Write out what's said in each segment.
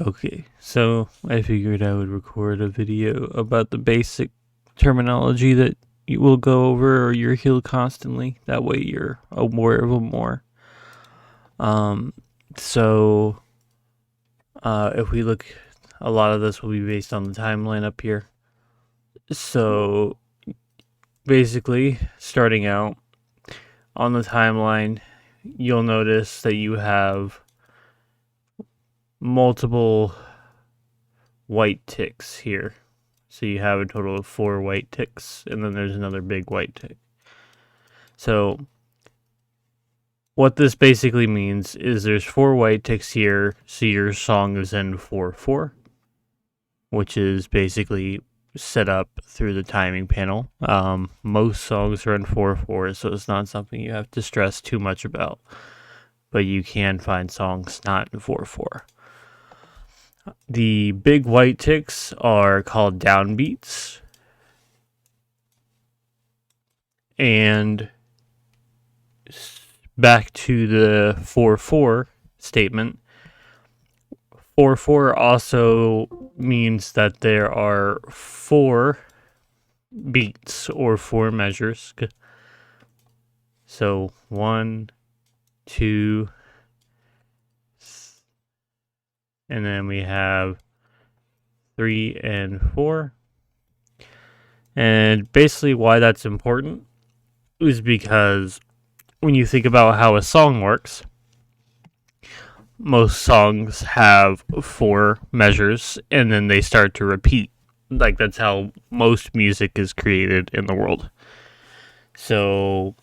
Okay, so I figured I would record a video about the basic terminology that you will go over or you'll hear constantly. That way you're aware of them more. Um, so if we look, a lot of this will be based on the timeline up here. So basically, starting out on the timeline, you'll notice that you have multiple white ticks here. So you have a total of 4 white ticks, and then there's another big white tick. So what this basically means is there's 4 white ticks here, so your song is in 4/4, which is basically set up through the timing panel. Most songs are in 4/4, so it's not something you have to stress too much about. But you can find songs not in 4/4. The big white ticks are called downbeats. And back to the 4/4 statement. 4/4 also means that there are 4 beats or 4 measures. So 1, 2, and then we have 3 and 4. And basically why that's important is because when you think about how a song works, most songs have 4 measures and then they start to repeat. Like, that's how most music is created in the world. So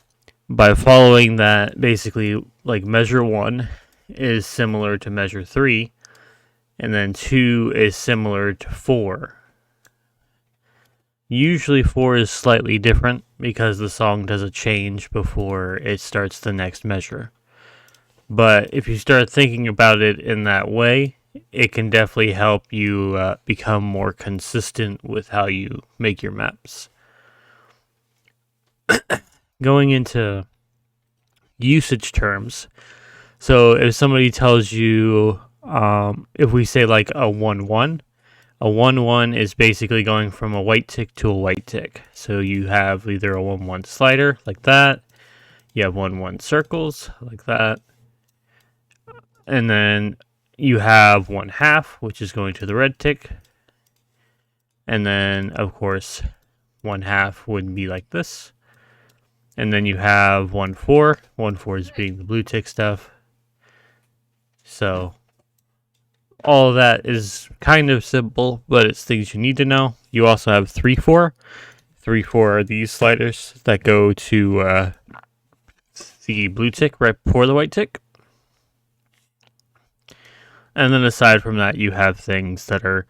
by following that, basically, like, measure 1 is similar to measure 3, and then 2 is similar to 4. Usually 4 is slightly different because the song does a change before it starts the next measure. But if you start thinking about it in that way, it can definitely help you become more consistent with how you make your maps. Going into usage terms, so if somebody tells you, if we say like a 1/1, a 1/1 is basically going from a white tick to a white tick. So you have either a 1/1 slider like that, you have 1/1 circles like that, and then you have 1/2, which is going to the red tick, and then of course 1/2 would be like this, and then you have 1/4. 1/4 is being the blue tick stuff. So all of that is kind of simple, but it's things you need to know. You also have 3/4. 3/4 are these sliders that go to the blue tick right before the white tick. And then aside from that, you have things that are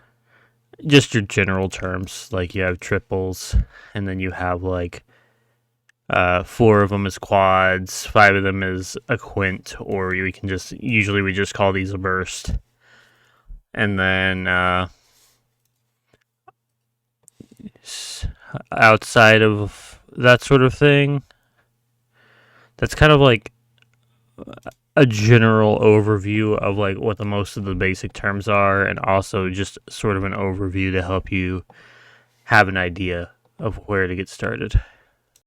just your general terms. Like you have triples, and then you have like 4 of them as quads, 5 of them as a quint, or we just call these a burst. And then outside of that sort of thing, that's kind of like a general overview of like what the most of the basic terms are, and also just sort of an overview to help you have an idea of where to get started.